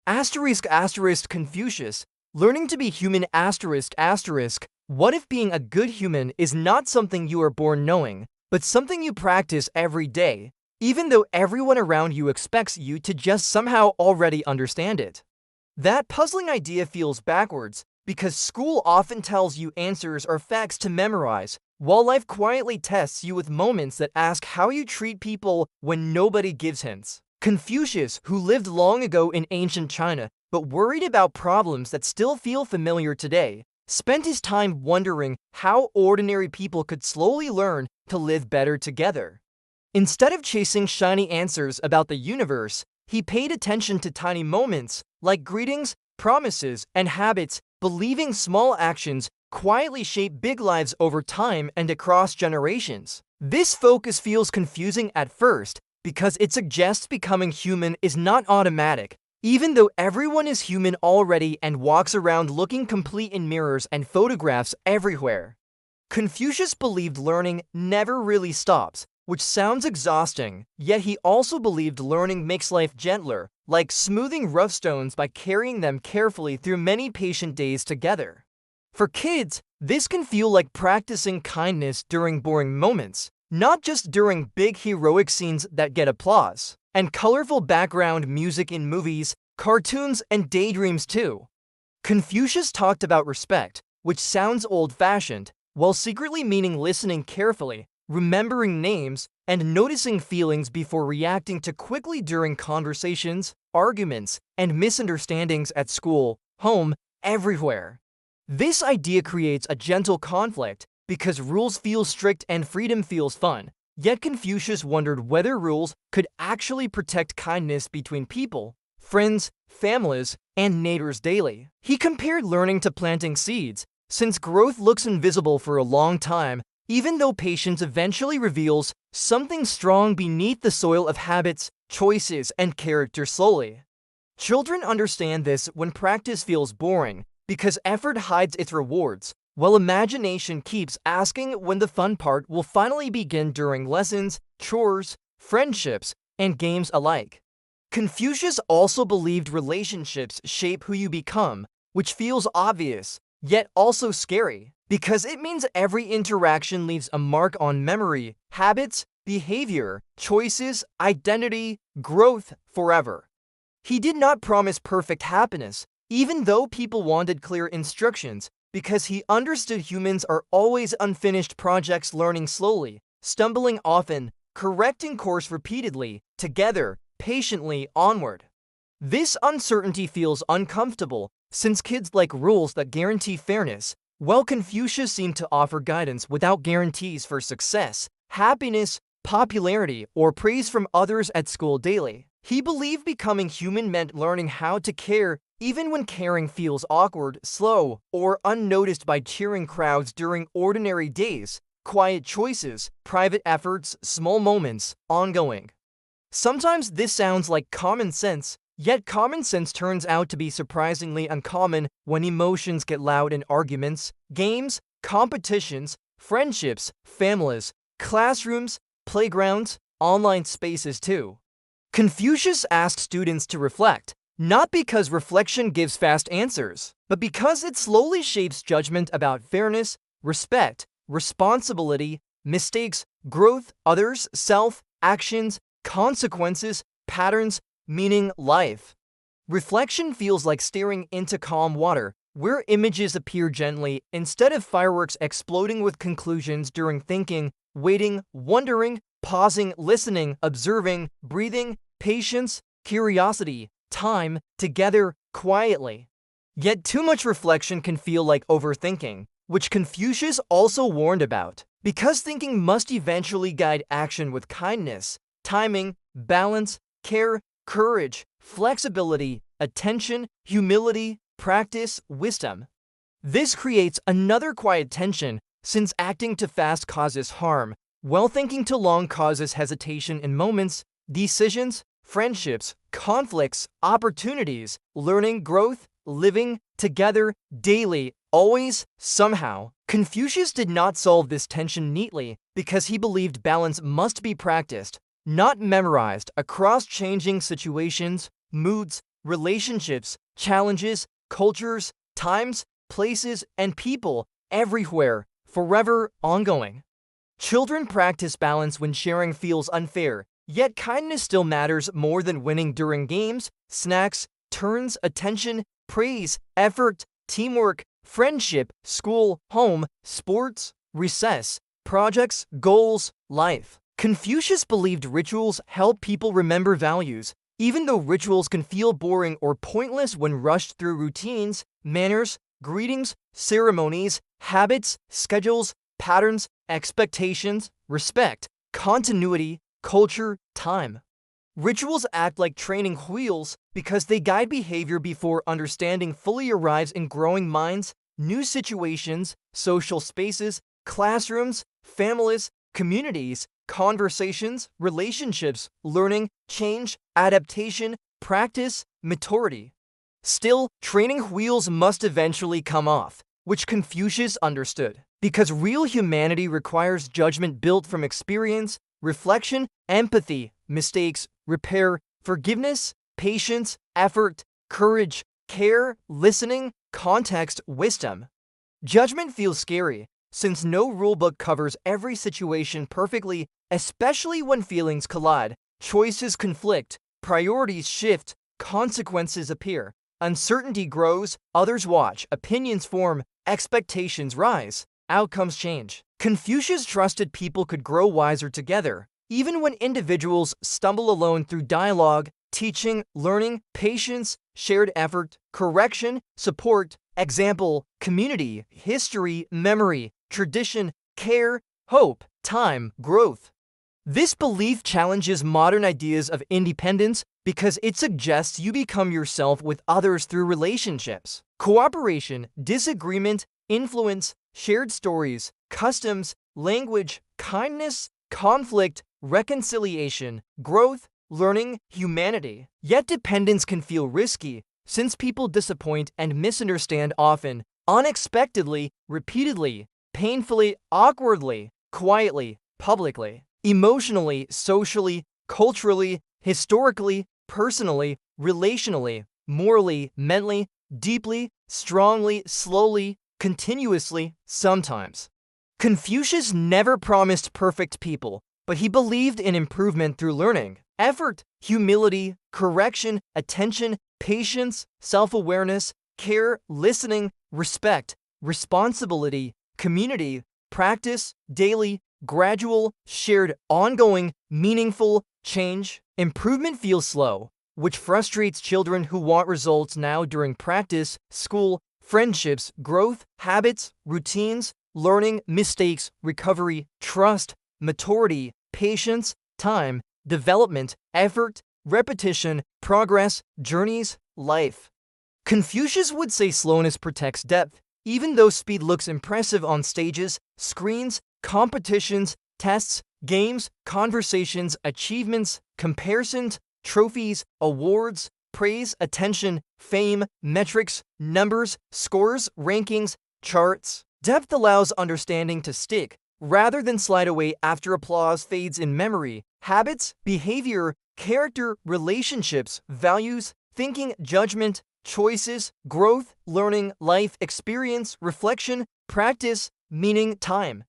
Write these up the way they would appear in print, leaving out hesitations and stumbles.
Confucius, learning to be human what if being a good human is not something you are born knowing, but something you practice every day, even though everyone around you expects you to just somehow already understand it? That puzzling idea feels backwards, because school often tells you answers or facts to memorize, while life quietly tests you with moments that ask how you treat people when nobody gives hints. Confucius, who lived long ago in ancient China, but worried about problems that still feel familiar today, spent his time wondering how ordinary people could slowly learn to live better together. Instead of chasing shiny answers about the universe, he paid attention to tiny moments, like greetings, promises, and habits, believing small actions quietly shape big lives over time and across generations. This focus feels confusing at first, because it suggests becoming human is not automatic, even though everyone is human already and walks around looking complete in mirrors and photographs everywhere. Confucius believed learning never really stops, which sounds exhausting, yet he also believed learning makes life gentler, like smoothing rough stones by carrying them carefully through many patient days together. For kids, this can feel like practicing kindness during boring moments, not just during big heroic scenes that get applause, and colorful background music in movies, cartoons, and daydreams too. Confucius talked about respect, which sounds old-fashioned, while secretly meaning listening carefully, remembering names, and noticing feelings before reacting too quickly during conversations, arguments, and misunderstandings at school, home, everywhere. This idea creates a gentle conflict because rules feel strict and freedom feels fun, yet Confucius wondered whether rules could actually protect kindness between people, friends, families, and neighbors daily. He compared learning to planting seeds, since growth looks invisible for a long time, even though patience eventually reveals something strong beneath the soil of habits, choices, and character slowly. Children understand this when practice feels boring, because effort hides its rewards, while imagination keeps asking when the fun part will finally begin during lessons, chores, friendships, and games alike. Confucius also believed relationships shape who you become, which feels obvious, yet also scary, because it means every interaction leaves a mark on memory, habits, behavior, choices, identity, growth forever. He did not promise perfect happiness, even though people wanted clear instructions, because he understood humans are always unfinished projects, learning slowly, stumbling often, correcting course repeatedly, together, patiently onward. This uncertainty feels uncomfortable, since kids like rules that guarantee fairness, while Confucius seemed to offer guidance without guarantees for success, happiness, popularity, or praise from others at school daily. He believed becoming human meant learning how to care, even when caring feels awkward, slow, or unnoticed by cheering crowds during ordinary days, quiet choices, private efforts, small moments, ongoing. Sometimes this sounds like common sense, yet common sense turns out to be surprisingly uncommon when emotions get loud in arguments, games, competitions, friendships, families, classrooms, playgrounds, online spaces too. Confucius asked students to reflect, not because reflection gives fast answers, but because it slowly shapes judgment about fairness, respect, responsibility, mistakes, growth, others, self, actions, consequences, patterns, meaning, life. Reflection feels like staring into calm water, where images appear gently instead of fireworks exploding with conclusions during thinking, waiting, wondering, pausing, listening, observing, breathing, patience, curiosity, time, together, quietly. Yet too much reflection can feel like overthinking, which Confucius also warned about, because thinking must eventually guide action with kindness, timing, balance, care, courage, flexibility, attention, humility, practice, wisdom. This creates another quiet tension, since acting too fast causes harm, while thinking too long causes hesitation in moments, decisions, friendships, conflicts, opportunities, learning, growth, living together, daily, always, somehow. Confucius did not solve this tension neatly because he believed balance must be practiced, not memorized, across changing situations, moods, relationships, challenges, cultures, times, places, and people, everywhere, forever, ongoing. Children practice balance when sharing feels unfair, yet kindness still matters more than winning during games, snacks, turns, attention, praise, effort, teamwork, friendship, school, home, sports, recess, projects, goals, life. Confucius believed rituals help people remember values, even though rituals can feel boring or pointless when rushed through routines, manners, greetings, ceremonies, habits, schedules, patterns, expectations, respect, continuity, culture, time. Rituals act like training wheels because they guide behavior before understanding fully arrives in growing minds, new situations, social spaces, classrooms, families, communities, conversations, relationships, learning, change, adaptation, practice, maturity. Still, training wheels must eventually come off, which Confucius understood, because real humanity requires judgment built from experience, reflection, empathy, mistakes, repair, forgiveness, patience, effort, courage, care, listening, context, wisdom. Judgment feels scary, since no rulebook covers every situation perfectly, especially when feelings collide, choices conflict, priorities shift, consequences appear, uncertainty grows, others watch, opinions form, expectations rise, outcomes change. Confucius trusted people could grow wiser together, even when individuals stumble alone through dialogue, teaching, learning, patience, shared effort, correction, support, example, community, history, memory, tradition, care, hope, time, growth. This belief challenges modern ideas of independence because it suggests you become yourself with others through relationships. Cooperation, disagreement, influence, shared stories, customs, language, kindness, conflict, reconciliation, growth, learning, humanity. Yet dependence can feel risky, since people disappoint and misunderstand often, unexpectedly, repeatedly, painfully, awkwardly, quietly, publicly, emotionally, socially, culturally, historically, personally, relationally, morally, mentally, deeply, strongly, slowly, continuously, sometimes. Confucius never promised perfect people, but he believed in improvement through learning, effort, humility, correction, attention, patience, self-awareness, care, listening, respect, responsibility, community, practice, daily, gradual, shared, ongoing, meaningful, change. Improvement feels slow, which frustrates children who want results now during practice, school, friendships, growth, habits, routines, learning, mistakes, recovery, trust, maturity, patience, time, development, effort, repetition, progress, journeys, life. Confucius would say slowness protects depth, even though speed looks impressive on stages, screens, competitions, tests, games, conversations, achievements, comparisons, trophies, awards, praise, attention, fame, metrics, numbers, scores, rankings, charts. Depth allows understanding to stick, rather than slide away after applause fades in memory. Habits, behavior, character, relationships, values, thinking, judgment, choices, growth, learning, life, experience, reflection, practice, meaning, time.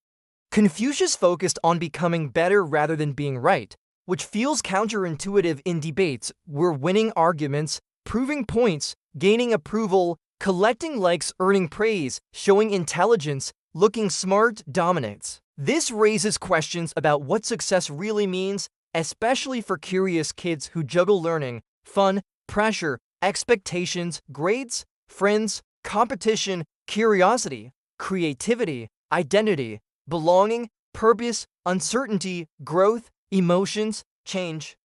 Confucius focused on becoming better rather than being right, which feels counterintuitive in debates where winning arguments, proving points, gaining approval, collecting likes, earning praise, showing intelligence, looking smart dominates. This raises questions about what success really means, especially for curious kids who juggle learning, fun, pressure, expectations, grades, friends, competition, curiosity, creativity, identity, belonging, purpose, uncertainty, growth, emotions, change.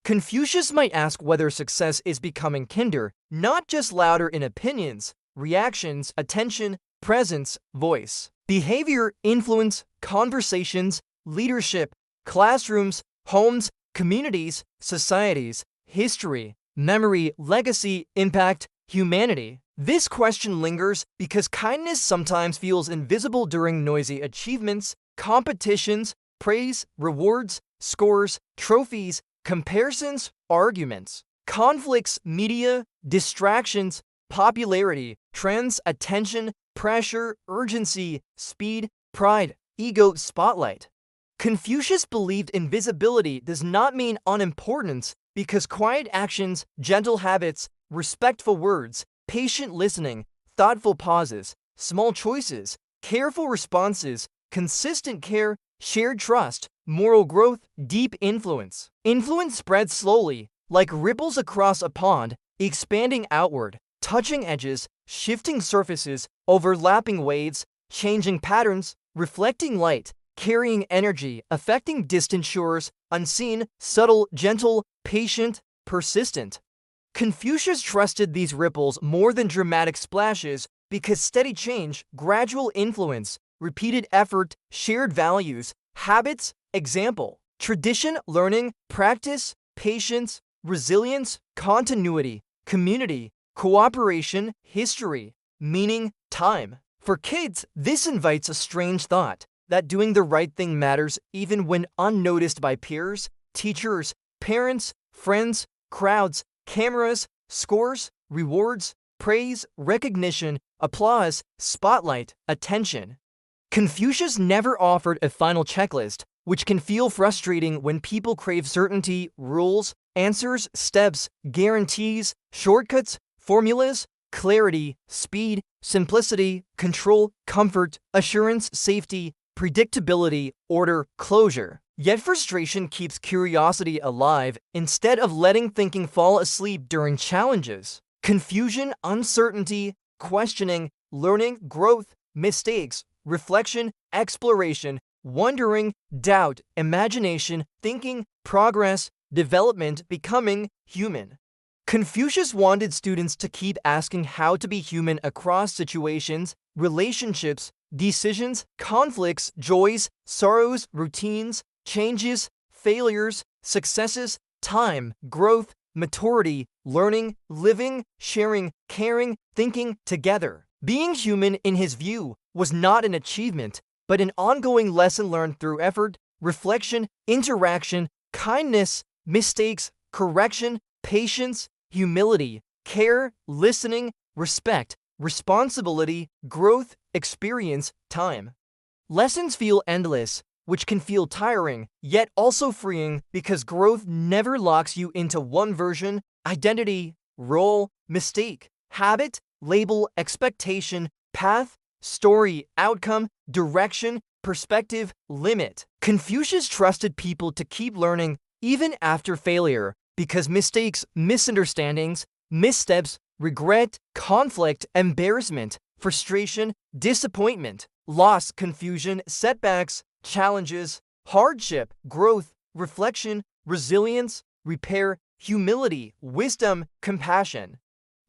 Confucius might ask whether success is becoming kinder, not just louder in opinions, reactions, attention, presence, voice, behavior, influence, conversations, leadership, classrooms, homes, communities, societies, history, memory, legacy, impact, humanity. This question lingers because kindness sometimes feels invisible during noisy achievements, competitions, praise, rewards, scores, trophies, comparisons, arguments, conflicts, media, distractions, popularity, trends, attention, pressure, urgency, speed, pride, ego, spotlight. Confucius believed invisibility does not mean unimportance because quiet actions, gentle habits, respectful words, patient listening, thoughtful pauses, small choices, careful responses, consistent care, shared trust, moral growth, deep influence. Influence spreads slowly, like ripples across a pond, expanding outward, touching edges, shifting surfaces, overlapping waves, changing patterns, reflecting light, carrying energy, affecting distant shores, unseen, subtle, gentle, patient, persistent. Confucius trusted these ripples more than dramatic splashes because steady change, gradual influence, repeated effort, shared values, habits, example, tradition, learning, practice, patience, resilience, continuity, community, cooperation, history, meaning, time. For kids, this invites a strange thought that doing the right thing matters even when unnoticed by peers, teachers, parents, friends, crowds, cameras, scores, rewards, praise, recognition, applause, spotlight, attention. Confucius never offered a final checklist, which can feel frustrating when people crave certainty, rules, answers, steps, guarantees, shortcuts, formulas, clarity, speed, simplicity, control, comfort, assurance, safety, predictability, order, closure. Yet frustration keeps curiosity alive instead of letting thinking fall asleep during challenges. Confusion, uncertainty, questioning, learning, growth, mistakes, reflection, exploration, wondering, doubt, imagination, thinking, progress, development, becoming human. Confucius wanted students to keep asking how to be human across situations, relationships, decisions, conflicts, joys, sorrows, routines, changes, failures, successes, time, growth, maturity, learning, living, sharing, caring, thinking together. Being human, in his view, was not an achievement, but an ongoing lesson learned through effort, reflection, interaction, kindness, mistakes, correction, patience, humility, care, listening, respect, responsibility, growth, experience, time. Lessons feel endless, which can feel tiring, yet also freeing because growth never locks you into one version, identity, role, mistake, habit, label, expectation, path, story, outcome, direction, perspective, limit. Confucius trusted people to keep learning even after failure because mistakes, misunderstandings, missteps, regret, conflict, embarrassment, frustration, disappointment, loss, confusion, setbacks, challenges, hardship, growth, reflection, resilience, repair, humility, wisdom, compassion.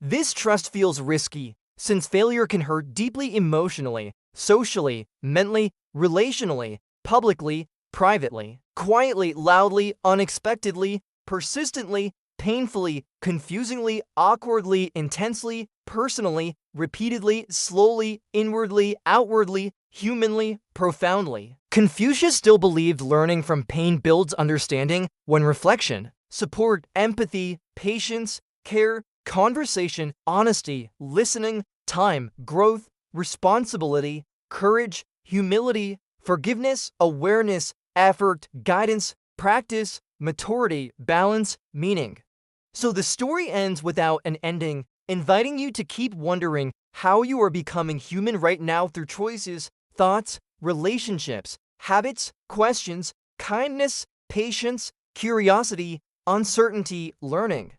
This trust feels risky, since failure can hurt deeply emotionally, socially, mentally, relationally, publicly, privately, quietly, loudly, unexpectedly, persistently, painfully, confusingly, awkwardly, intensely, personally, repeatedly, slowly, inwardly, outwardly, humanly, profoundly. Confucius still believed learning from pain builds understanding when reflection, support, empathy, patience, care, conversation, honesty, listening, time, growth, responsibility, courage, humility, forgiveness, awareness, effort, guidance, practice, maturity, balance, meaning. So the story ends without an ending, inviting you to keep wondering how you are becoming human right now through choices, thoughts, relationships, habits, questions, kindness, patience, curiosity, uncertainty, learning.